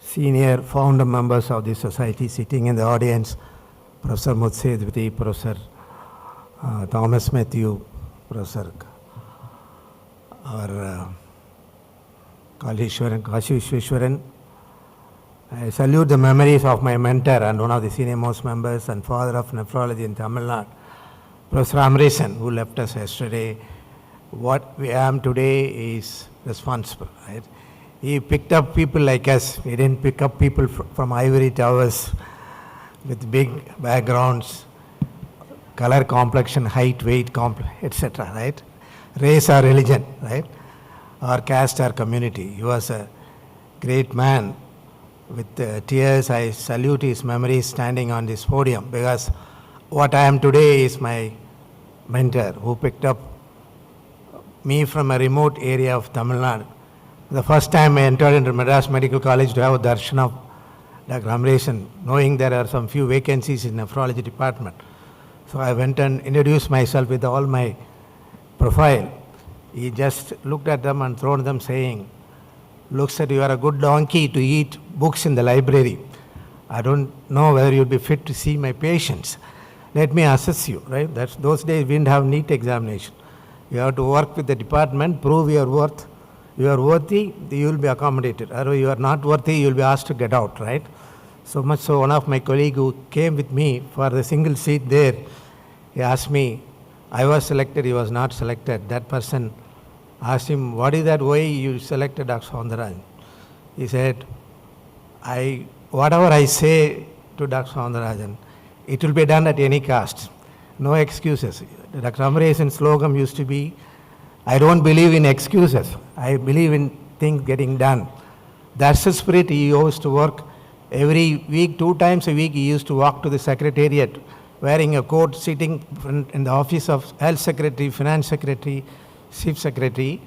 senior founder members of the society sitting in the audience, Professor Mutsedvati, Professor Thomas Matthew, Professor Kashi Vishwaran. I salute the memories of my mentor and one of the senior most members and father of nephrology in Tamil Nadu, Professor Rajan, who left us yesterday. What we am today is responsible, right? He picked up people like us. He didn't pick up people from ivory towers with big backgrounds, color, complexion, height, weight, etc., right? Race or religion, right? Or caste or community. He was a great man. With tears, I salute his memories standing on this podium, because what I am today is my mentor who picked up me from a remote area of Tamil Nadu. The first time I entered into Madras Medical College to have a darshan of Dr. Amreshan, knowing there are some few vacancies in the nephrology department. So I went and introduced myself with all my profile. He just looked at them and thrown them saying, "Looks that you are a good donkey to eat books in the library. I don't know whether you'll be fit to see my patients. Let me assess you," right? Those days we didn't have NEET examination. You have to work with the department, prove your worth. You are worthy, you will be accommodated. Or you are not worthy, you will be asked to get out, right? So much so, one of my colleagues who came with me for the single seat there, he asked me, I was selected, he was not selected. That person asked him, what is that way you selected Dr. Soundar? He said, whatever I say to Dr. Soundar, it will be done at any cost. No excuses. Dr. Amreshan's slogan used to be, I don't believe in excuses. I believe in things getting done. That's the spirit he used to work. Every week, 2 times a week, he used to walk to the secretariat wearing a coat, sitting in the office of health secretary, finance secretary, chief secretary,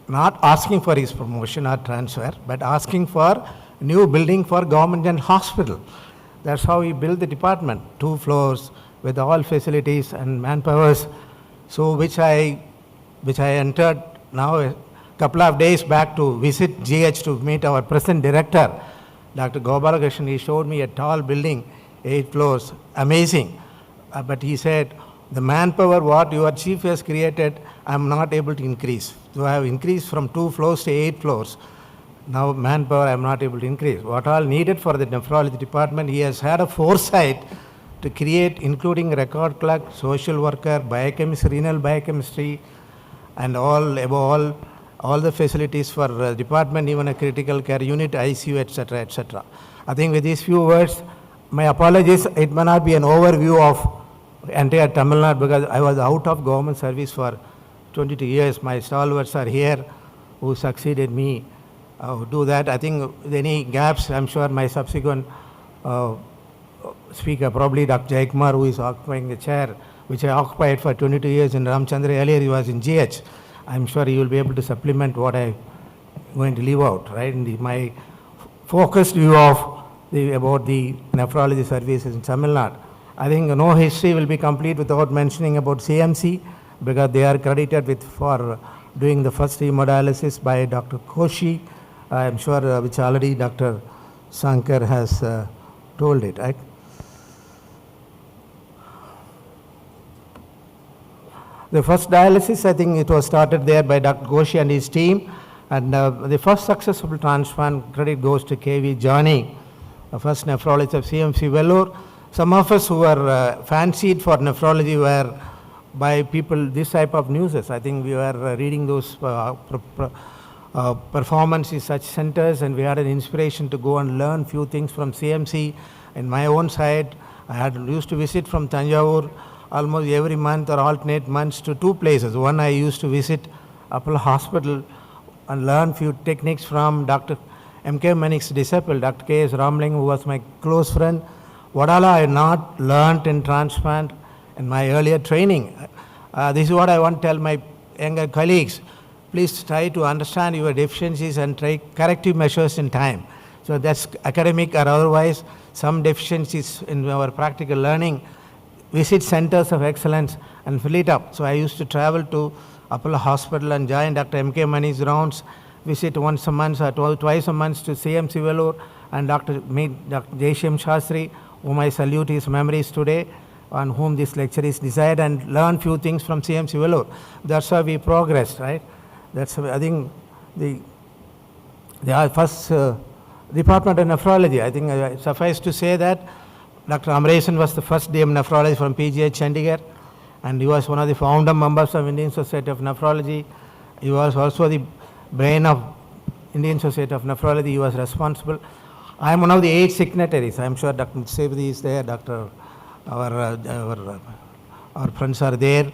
not asking for his promotion or transfer, but asking for new building for government and hospital. That's how he built the department, 2 floors with all facilities and manpowers. So which I entered now a couple of days back to visit GH to meet our present director, Dr. Gopalakrishnan. He showed me a tall building, 8 floors, amazing. But he said, the manpower what your chief has created, I'm not able to increase. So I have increased from 2 floors to 8 floors. Now manpower I'm not able to increase. What all needed for the nephrology department, he has had a foresight to create, including record clerk, social worker, biochemistry, renal biochemistry, and all the facilities for department, even a critical care unit, ICU, etc., etc. I think with these few words, my apologies, it may not be an overview of entire Tamil Nadu, because I was out of government service for 22 years. My stalwarts are here who succeeded me who do that. I think any gaps, I'm sure my subsequent speaker, probably Dr. Jaikumar, who is occupying the chair, which I occupied for 22 years in Ramchandra. Earlier he was in GH. I'm sure he will be able to supplement what I'm going to leave out, right? In my focused view of about the nephrology services in Tamil Nadu. I think no history will be complete without mentioning about CMC, because they are credited for doing the first hemodialysis by Dr. Koshi. I'm sure which already Dr. Shankar has told it, right? The first dialysis, I think it was started there by Dr. Koshi and his team. And the first successful transplant, credit goes to KV Johnny, the first nephrologist of CMC Vellore. Some of us who were fancied for nephrology were by people, this type of news. I think we were reading those performances in such centers, and we had an inspiration to go and learn few things from CMC. In my own side, I used to visit from Tanjavur almost every month or alternate months to 2 places. One, I used to visit Apollo Hospital and learn few techniques from Dr. M.K. Manik's disciple, Dr. K.S. Ramling, who was my close friend. What all I had not learned in transplant in my earlier training. This is what I want to tell my younger colleagues. Please try to understand your deficiencies and try corrective measures in time. So that's academic or otherwise, some deficiencies in our practical learning. Visit centers of excellence and fill it up. So I used to travel to Apollo Hospital and join Dr. M.K. Mani's rounds visit once a month or twice a month to CMC Vellore and meet Dr. Shastry, whom I salute his memories today, on whom this lecture is designed, and learn few things from CMC Vellore. That's how we progressed, right? That's, I think, the first Department of Nephrology. I think suffice to say that Dr. Amresan was the first DM nephrologist from PGH Chandigarh, and he was one of the founder members of Indian Society of Nephrology. He was also the brain of Indian Society of Nephrology. He was responsible. I am one of the 8 signatories. I am sure Dr. Mutsevdi is there, our friends are there.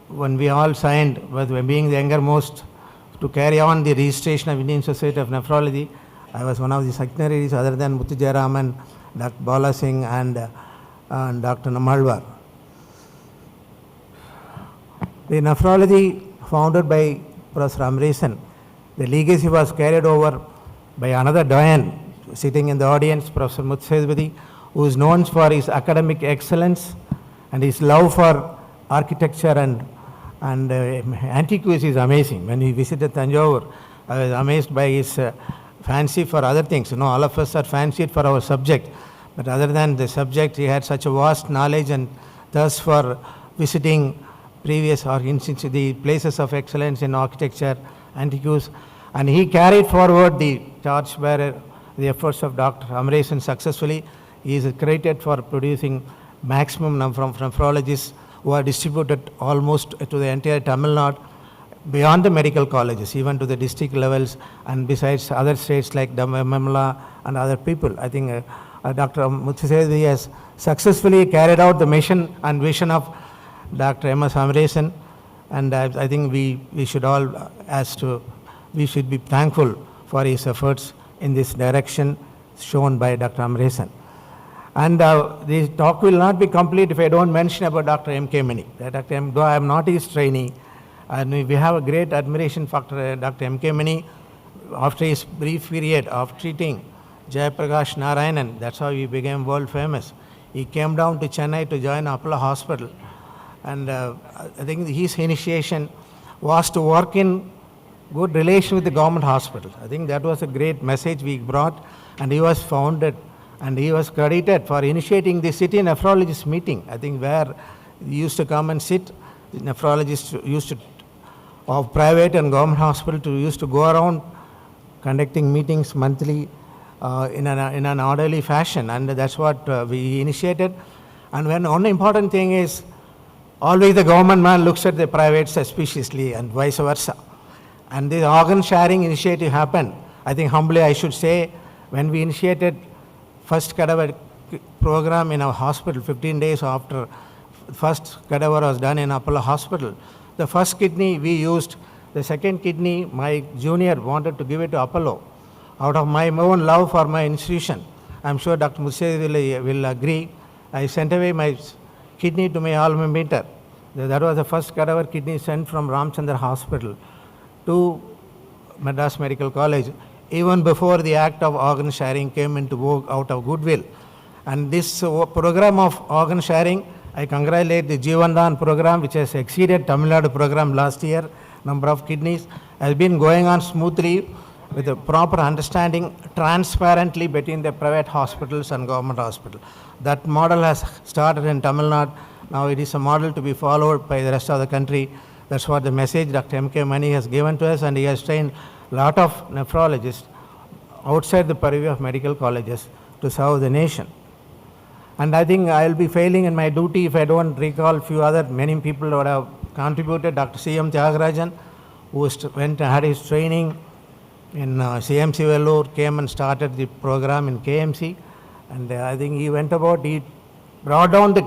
When we all signed, with being the younger-most, to carry on the registration of Indian Society of Nephrology, I was one of the signatories other than Muthu Jayaraman, Dr. Bala Singh and Dr. Namalwar. The nephrology founded by Professor Amresan, the legacy was carried over by another doyen sitting in the audience, Professor Mutsevdi, who is known for his academic excellence and his love for architecture and antiquities is amazing. When we visited Tanjore, I was amazed by his fancy for other things. You know, all of us are fancied for our subject, but other than the subject, he had such a vast knowledge and thirst for visiting previous or the places of excellence in architecture, antiquities, and he carried forward the torchbearer, the efforts of Dr. Amresan successfully. He is credited for producing maximum number of nephrologists who are distributed almost to the entire Tamil Nadu, beyond the medical colleges, even to the district levels, and besides other states like Mamla and other people. I think Dr. Mutsevedi has successfully carried out the mission and vision of Dr. M.S. Amresan, and I think we should all we should be thankful for his efforts in this direction shown by Dr. Amresan. And this talk will not be complete if I don't mention about Dr. M.K. Mani. Though I am not his trainee, and we have a great admiration for Dr. M.K. Mani. After his brief period of treating Jayaprakash Narayanan, that's how he became world famous. He came down to Chennai to join Apollo Hospital. And I think his initiation was to work in good relation with the government hospital. I think that was a great message we brought, and he was founded and he was credited for initiating the city nephrologist meeting. I think where he used to come and sit, the nephrologists used to, of private and government hospital, used to go around conducting meetings monthly in an orderly fashion, and that's what we initiated. And one important thing is, always the government man looks at the private suspiciously and vice versa. And the organ sharing initiative happened. I think humbly I should say, when we initiated first cadaver program in our hospital, 15 days after first cadaver was done in Apollo Hospital, the first kidney we used, the second kidney my junior wanted to give it to Apollo. Out of my own love for my institution, I'm sure Dr. Mutsevdi will agree, I sent away my kidney to my alma mater. That was the first cadaver kidney sent from Ramchandra Hospital to Madras Medical College, even before the act of organ sharing came into vogue out of goodwill. And this program of organ sharing, I congratulate the Jeevandan program, which has exceeded Tamil Nadu program last year. Number of kidneys has been going on smoothly with a proper understanding transparently between the private hospitals and government hospital. That model has started in Tamil Nadu. Now it is a model to be followed by the rest of the country. That's what the message Dr. M.K. Mani has given to us, and he has trained a lot of nephrologists outside the purview of medical colleges to serve the nation. And I think I will be failing in my duty if I don't recall few other, many people would have contributed. Dr. C.M. Tyagarajan, who went and had his training in CMC Vellore, came and started the program in KMC. And I think he brought down the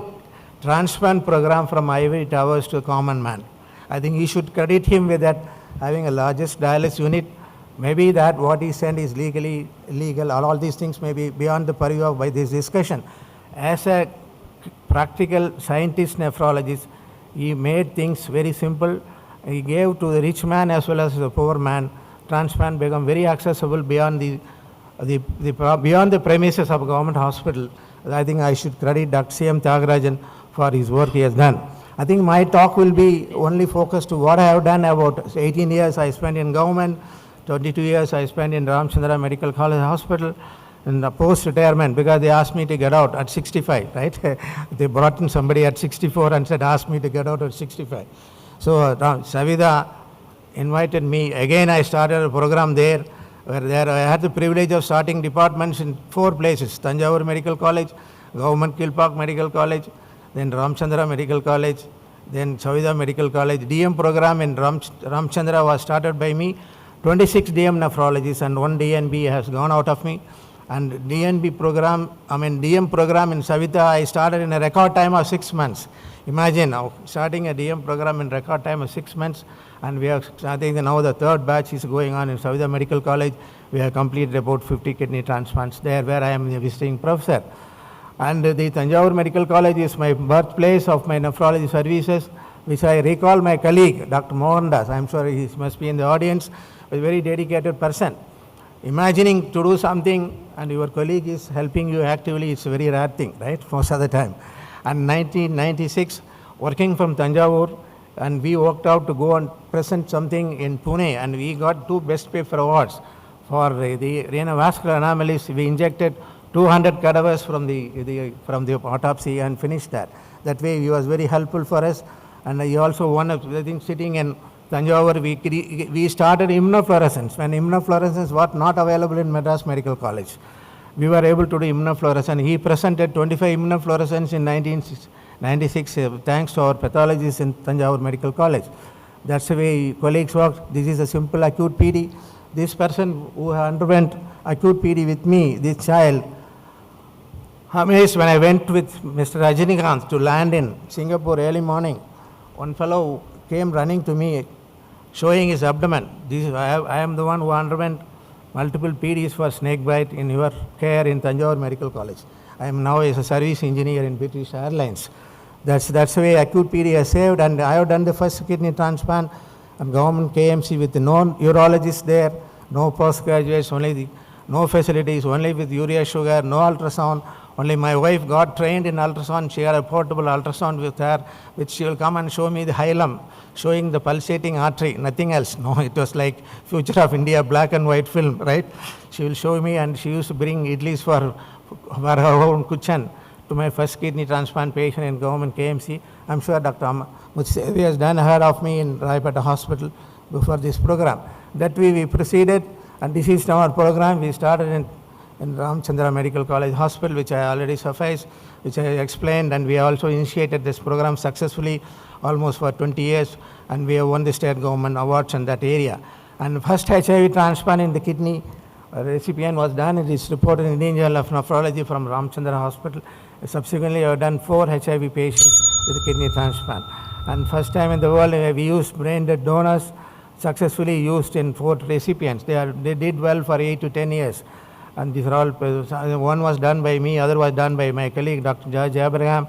transplant program from ivory towers to a common man. I think he should credit him with that, having a largest dialysis unit. Maybe that what he sent is legally illegal, all these things may be beyond the purview of by this discussion. As a practical scientist nephrologist, he made things very simple. He gave to the rich man as well as the poor man. Transplant become very accessible beyond beyond the premises of a government hospital. I think I should credit Dr. C.M. Tyagarajan for his work he has done. I think my talk will be only focused to what I have done. About 18 years I spent in government, 22 years I spent in Ramchandra Medical College Hospital in the post-retirement, because they asked me to get out at 65, right? They brought in somebody at 64 and said, asked me to get out at 65. So Savita invited me. Again, I started a program there, where there I had the privilege of starting departments in 4 places: Tanjavur Medical College, Government Kilpak Medical College, then Ramchandra Medical College, then Savita Medical College. DM program in Ramchandra was started by me. 26 DM nephrologists and 1 DNB has gone out of me. And DM program in Savita, I started in a record time of 6 months. Imagine now, starting a DM program in record time of 6 months, and we are starting now the 3rd batch is going on in Savita Medical College. We have completed about 50 kidney transplants there, where I am a visiting professor. And the Tanjavur Medical College is my birthplace of my nephrology services, which I recall my colleague, Dr. Mohandas. I'm sure he must be in the audience, a very dedicated person. Imagining to do something and your colleague is helping you actively, it's a very rare thing, right, most of the time. And 1996, working from Tanjavur, and we worked out to go and present something in Pune, and we got 2 best paper awards for the renal vascular anomalies. We injected 200 cadavers from the autopsy and finished that. That way he was very helpful for us. And he also won, I think, sitting in Tanjavur, we started immunofluorescence. When immunofluorescence was not available in Madras Medical College, we were able to do immunofluorescence. He presented 25 immunofluorescence in 1996, thanks to our pathologists in Tanjavur Medical College. That's the way colleagues work. This is a simple acute PD. This person who underwent acute PD with me, this child, amazed when I went with Mr. Rajinikanth to land in Singapore early morning. One fellow came running to me, showing his abdomen. I am the one who underwent multiple PDs for snake bite in your care in Tanjavur Medical College. I am now as a service engineer in British Airlines. That's the way acute PD has saved, and I have done the first kidney transplant and government KMC with no urologists there, no postgraduates, no facilities, only with urea sugar, no ultrasound. Only my wife got trained in ultrasound. She had a portable ultrasound with her, which she will come and show me the hilum, showing the pulsating artery, nothing else. No, it was like Future of India black and white film, right? She will show me, and she used to bring idlis for her own kitchen to my first kidney transplant patient in government KMC. I'm sure Dr. Mutsevi has done ahead of me in Raipeta Hospital before this program. That way we proceeded, and this is our program. We started in Ramchandra Medical College Hospital, which I already sufficed, which I explained, and we also initiated this program successfully almost for 20 years, and we have won the state government awards in that area. And first HIV transplant in the kidney recipient was done. It is reported in Indian Journal of Nephrology from Ramchandra Hospital. Subsequently, I have done 4 HIV patients with kidney transplant. And first time in the world, we used brain dead donors, successfully used in 4 recipients. They did well for 8 to 10 years. And these are all, one was done by me, other was done by my colleague, Dr. George Abraham,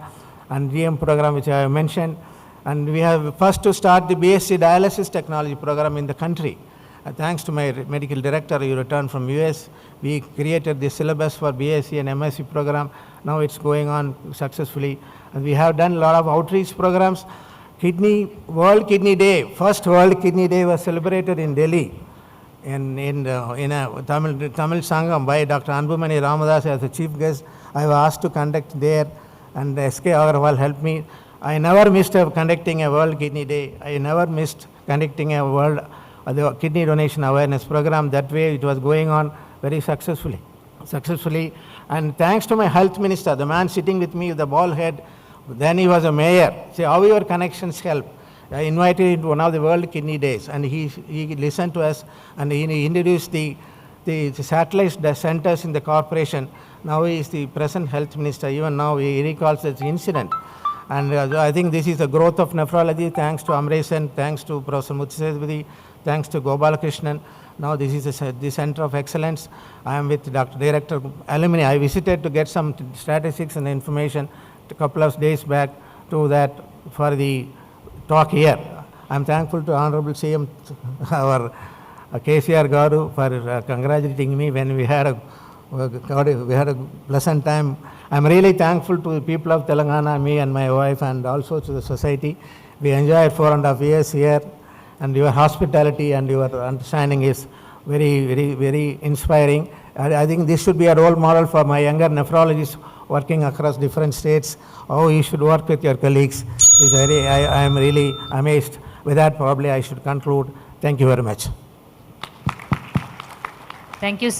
and DM program, which I have mentioned. And we have first to start the BSc dialysis technology program in the country. Thanks to my medical director, who returned from US, we created the syllabus for BSc and MSc program. Now it's going on successfully. And we have done a lot of outreach programs. World Kidney Day, first World Kidney Day was celebrated in Delhi. In a Tamil Sangam by Dr. Anbumani Ramadas as a chief guest. I was asked to conduct there, and SK Agarwal helped me. I never missed conducting a World Kidney Day. I never missed conducting a the kidney donation awareness program. That way it was going on very successfully. And thanks to my health minister, the man sitting with me with the bald head, then he was a mayor. Say, how your connections help? I invited him to one of the World Kidney Days, and he listened to us, and he introduced the satellite centers in the corporation. Now he is the present health minister. Even now he recalls this incident. And I think this is the growth of nephrology, thanks to Amresan, thanks to Professor Mutseswadi, thanks to Gopalakrishnan. Now this is the center of excellence. I am with Dr. Director Alumni. I visited to get some statistics and information a couple of days back to that for the talk here. I'm thankful to Honorable CM, our KCR Garu, for congratulating me when we had a pleasant time. I'm really thankful to the people of Telangana, me and my wife, and also to the society. We enjoyed 4.5 years here, and your hospitality and your understanding is very inspiring. I think this should be a role model for my younger nephrologists working across different states, how you should work with your colleagues. I am really amazed. With that, probably I should conclude. Thank you very much. Thank you, sir.